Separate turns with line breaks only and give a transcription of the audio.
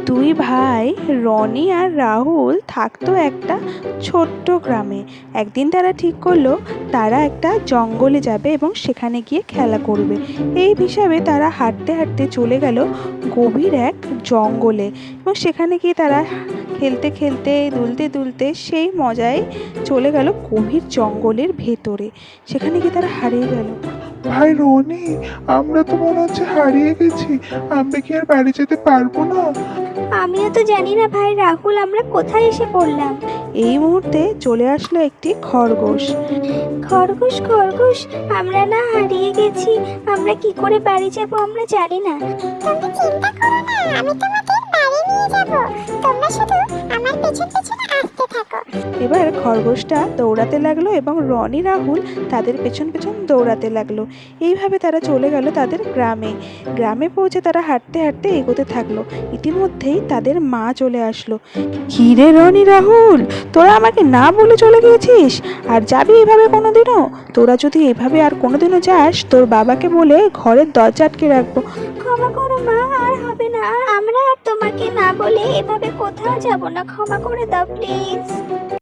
দুই ভাই রনি আর রাহুল থাকতো একটা ছোট্ট গ্রামে। একদিন তারা ঠিক করলো তারা একটা জঙ্গলে যাবে এবং সেখানে গিয়ে খেলা করবে। এই হিসাবে তারা হাঁটতে হাঁটতে চলে গেল গভীর এক জঙ্গলে এবং সেখানে গিয়ে তারা খেলতে খেলতে দুলতে দুলতে সেই মজায় চলে গেল গভীর জঙ্গলের ভেতরে। সেখানে গিয়ে তারা হারিয়ে গেল।
ভাই রনি, আমরা তো মনে হচ্ছে হারিয়ে গেছি। আমরা কি আর বাড়ি যেতে পারবো না?
আমিও তো জানি না ভাই রাহুল, আমরা কোথায় এসে পড়লাম।
এই মুহূর্তে চলে আসলো একটি খরগোশ।
খরগোশ খরগোশ, আমরা না হারিয়ে গেছি, আমরা কি করে বাড়ি যাব আমরা জানি না।
তুমি চিন্তা করো না, আমি তোমাদের বাড়ি নিয়ে যাব। তোমরা শুধু আমার পেছন পেছনে আসতে থাকো।
এবার খরগোশটা দৌড়াতে লাগলো এবং রনি রাহুল তাদের পেছন পেছন দৌড়াতে লাগলো। এইভাবে তারা চলে গেল তাদের গ্রামে। গ্রামে পৌঁছে তারা হাঁটতে হাঁটতে এগোতে থাকলো। ইতিমধ্যেই তাদের মা চলে আসলো। কি রে রনি রাহুল, তোরা আমাকে না বলে চলে গিয়েছিস? আর যাবি এভাবে কোনোদিনও? তোরা যদি এভাবে আর কোনোদিনও যাস তোর বাবাকে বলে ঘরের দরজা আটকে রাখবো।
ক্ষমা করো মা, আর হবে না। আমরা আর তোমাকে না বলে এভাবে কোথাও যাব না, ক্ষমা করে দাও প্লিজ।